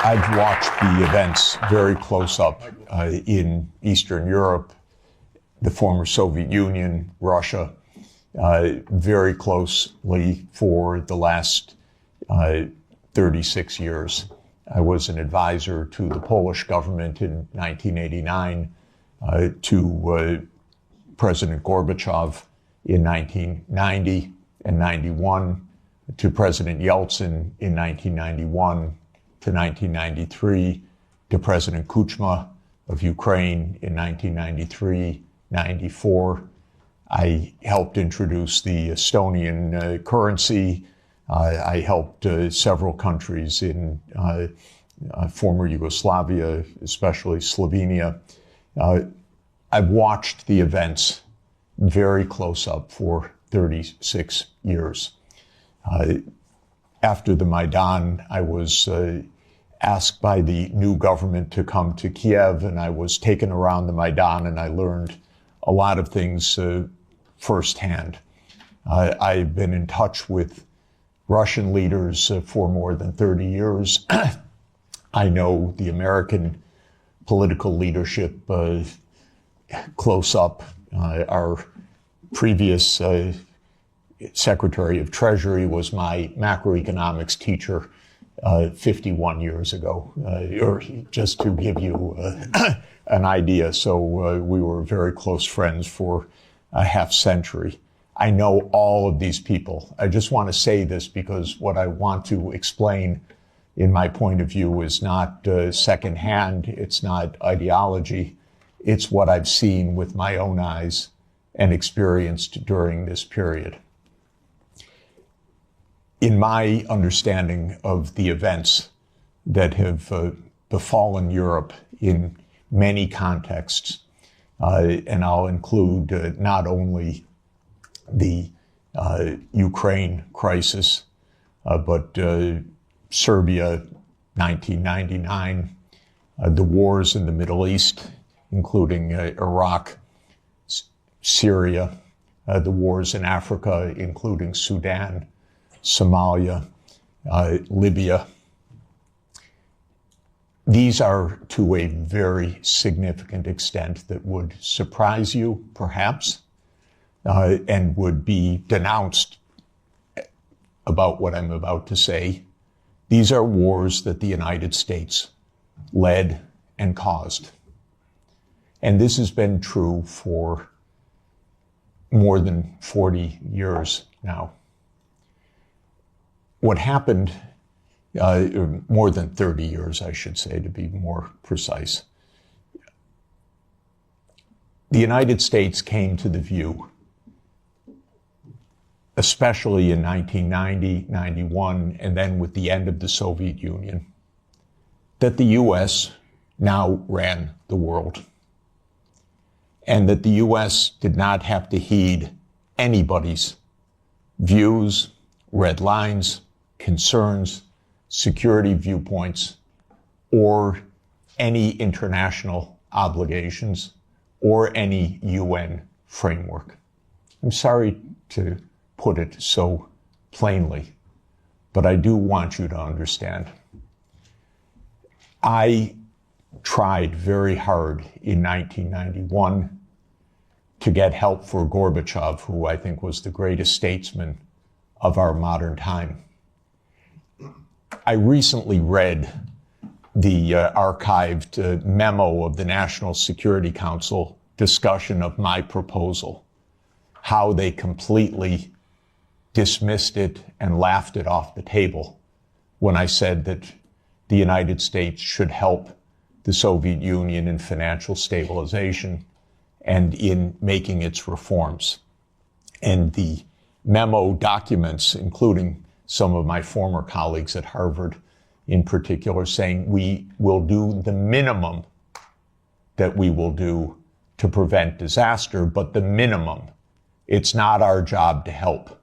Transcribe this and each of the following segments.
I've watched the events very close up in Eastern Europe, the former Soviet Union, Russia, very closely for the last 36 years. I was an advisor to the Polish government in 1989, to President Gorbachev in 1990 and 91, to President Yeltsin in 1991 to 1993, to President Kuchma of Ukraine in 1993-94. I helped introduce the Estonian currency. I helped several countries in former Yugoslavia, especially Slovenia. I've watched the events very close up for 36 years. After the Maidan, I was asked by the new government to come to Kiev, and I was taken around the Maidan, and I learned a lot of things firsthand. I've been in touch with Russian leaders for more than 30 years. I know the American political leadership close up. Our previous Secretary of Treasury was my macroeconomics teacher 51 years ago, or just to give you an idea. So we were very close friends for a half century. I know all of these people. I just want to say this because what I want to explain in my point of view is not secondhand. It's not ideology. It's what I've seen with my own eyes and experienced during this period. In my understanding of the events that have befallen Europe in many contexts, and I'll include not only the Ukraine crisis, but Serbia, 1999, the wars in the Middle East, including Iraq, Syria, the wars in Africa, including Sudan, Somalia, Libya. These are to a very significant extent that would surprise you, perhaps, and would be denounced about what I'm about to say. These are wars that the United States led and caused. And this has been true for more than 40 years now. What happened, more than 30 years, I should say, to be more precise. The United States came to the view, especially in 1990, 91, and then with the end of the Soviet Union, that the U.S. now ran the world, and that the U.S. did not have to heed anybody's views, red lines, concerns, security viewpoints, or any international obligations, or any UN framework. I'm sorry to put it so plainly, but I do want you to understand. I tried very hard in 1991 to get help for Gorbachev, who I think was the greatest statesman of our modern time. I recently read the archived memo of the National Security Council discussion of my proposal, how they completely dismissed it and laughed it off the table when I said that the United States should help the Soviet Union in financial stabilization and in making its reforms. And the memo documents, including some of my former colleagues at Harvard in particular, saying we will do the minimum that we will do to prevent disaster, but the minimum. It's not our job to help.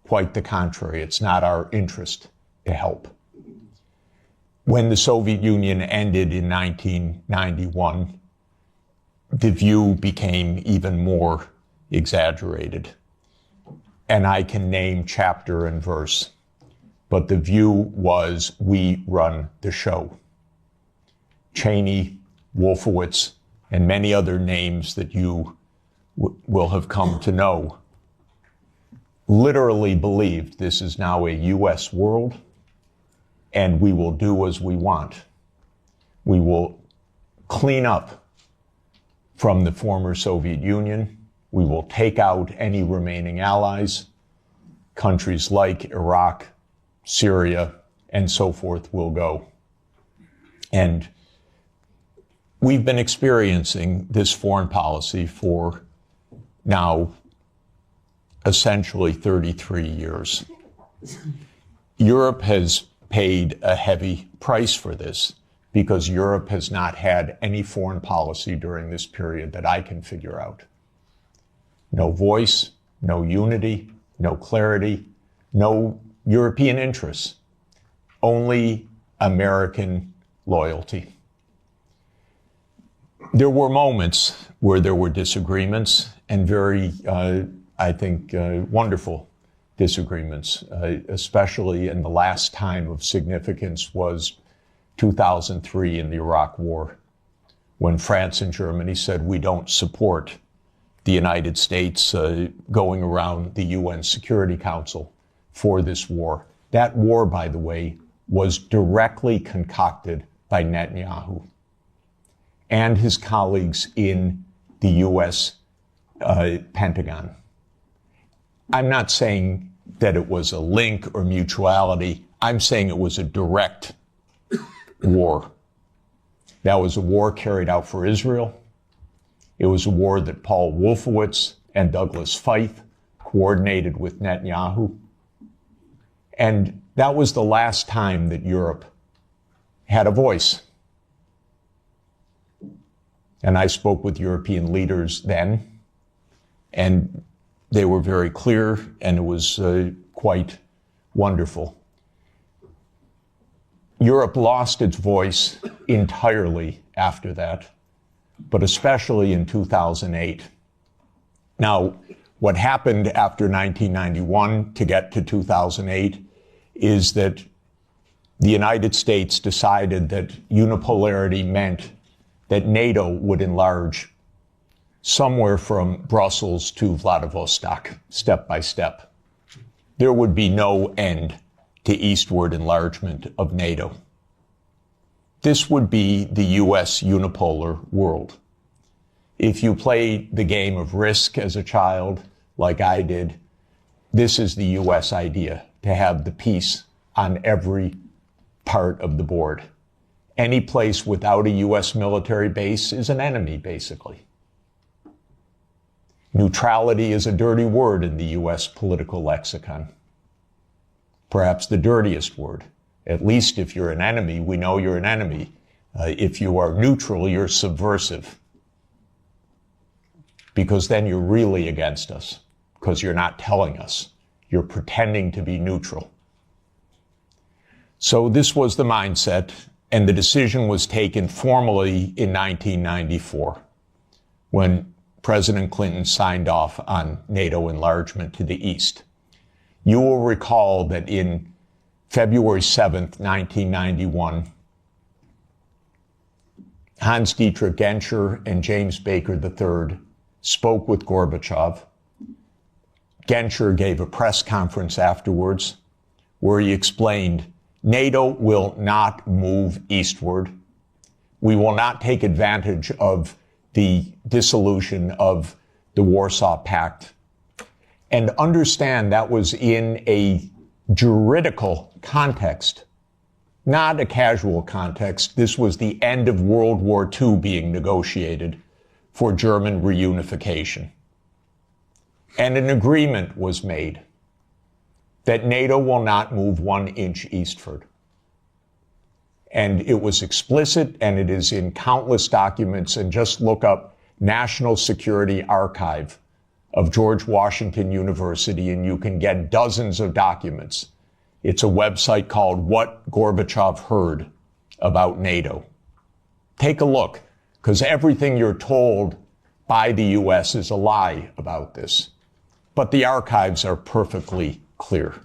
Quite the contrary, it's not our interest to help. When the Soviet Union ended in 1991, the view became even more exaggerated. And I can name chapter and verse, but the view was we run the show. Cheney, Wolfowitz, and many other names that you will have come to know, literally believed this is now a U.S. world, and we will do as we want. We will clean up from the former Soviet Union. We will take out any remaining allies. Countries like Iraq, Syria, and so forth will go. And we've been experiencing this foreign policy for now essentially 33 years. Europe has paid a heavy price for this because Europe has not had any foreign policy during this period that I can figure out. No voice, no unity, no clarity, no European interests, only American loyalty. There were moments where there were disagreements, and very, I think, wonderful disagreements, especially in the last time of significance was 2003 in the Iraq War, when France and Germany said, we don't support the United States going around the UN Security Council for this war. That war, by the way, was directly concocted by Netanyahu and his colleagues in the U.S. Pentagon. I'm not saying that it was a link or mutuality. I'm saying it was a direct war. That was a war carried out for Israel. It was a war that Paul Wolfowitz and Douglas Feith coordinated with Netanyahu. And that was the last time that Europe had a voice. And I spoke with European leaders then, and they were very clear, and it was quite wonderful. Europe lost its voice entirely after that, but especially in 2008. Now, what happened after 1991 to get to 2008 is that the United States decided that unipolarity meant that NATO would enlarge somewhere from Brussels to Vladivostok, step by step. There would be no end to eastward enlargement of NATO. This would be the U.S. unipolar world. If you play the game of Risk as a child, like I did, this is the U.S. idea, to have the peace on every part of the board. Any place without a U.S. military base is an enemy, basically. Neutrality is a dirty word in the U.S. political lexicon. Perhaps the dirtiest word. At least if you're an enemy, we know you're an enemy. If you are neutral, you're subversive. Because then you're really against us, because you're not telling us. You're pretending to be neutral. So this was the mindset, and the decision was taken formally in 1994, when President Clinton signed off on NATO enlargement to the east. You will recall that in February 7th, 1991, Hans-Dietrich Genscher and James Baker III spoke with Gorbachev. Genscher gave a press conference afterwards where he explained, NATO will not move eastward. We will not take advantage of the dissolution of the Warsaw Pact. And understand that was in a juridical context, not a casual context. This was the end of World War II being negotiated for German reunification. And an agreement was made that NATO will not move 1 inch eastward. And it was explicit, and it is in countless documents. And just look up National Security Archive of George Washington University, and you can get dozens of documents. It's a website called What Gorbachev Heard About NATO. Take a look, because everything you're told by the U.S. is a lie about this. But the archives are perfectly clear.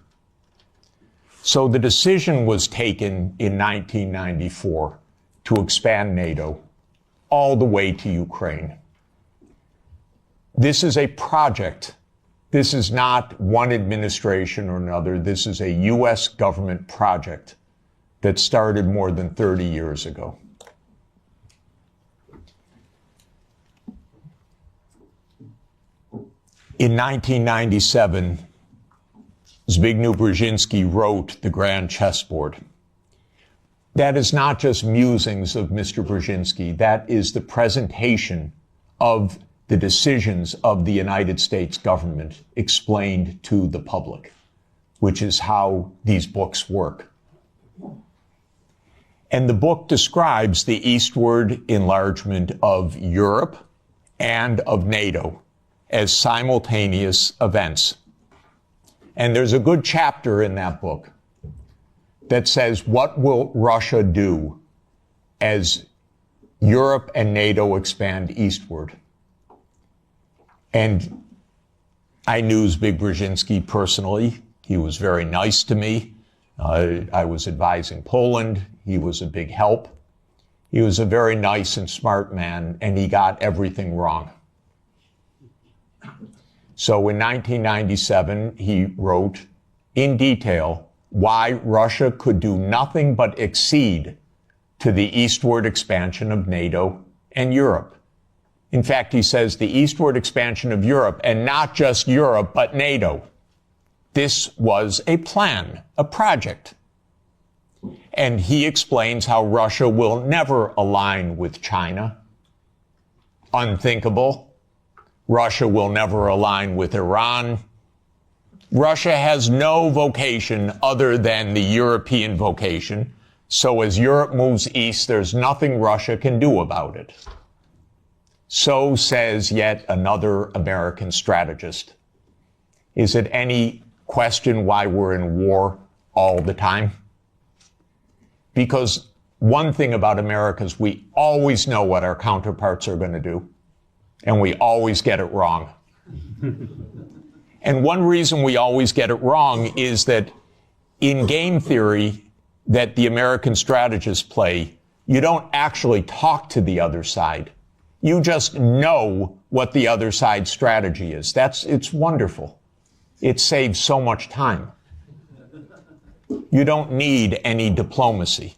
So the decision was taken in 1994 to expand NATO all the way to Ukraine. This is a project. This is not one administration or another. This is a U.S. government project that started more than 30 years ago. In 1997, Zbigniew Brzezinski wrote The Grand Chessboard. That is not just musings of Mr. Brzezinski. That is the presentation of the decisions of the United States government explained to the public, which is how these books work. And the book describes the eastward enlargement of Europe and of NATO as simultaneous events. And there's a good chapter in that book that says, what will Russia do as Europe and NATO expand eastward? And I knew Zbigniew Brzezinski personally. He was very nice to me. I was advising Poland. He was a big help. He was a very nice and smart man, and he got everything wrong. So in 1997, he wrote in detail why Russia could do nothing but accede to the eastward expansion of NATO and Europe. In fact, he says the eastward expansion of Europe, and not just Europe, but NATO. This was a plan, a project. And he explains how Russia will never align with China. Unthinkable. Russia will never align with Iran. Russia has no vocation other than the European vocation. So as Europe moves east, there's nothing Russia can do about it. So says yet another American strategist. Is it any question why we're in war all the time? Because one thing about America is we always know what our counterparts are going to do, and we always get it wrong. And one reason we always get it wrong is that in game theory that the American strategists play, you don't actually talk to the other side. You just know what the other side's strategy is. It's wonderful. It saves so much time. You don't need any diplomacy.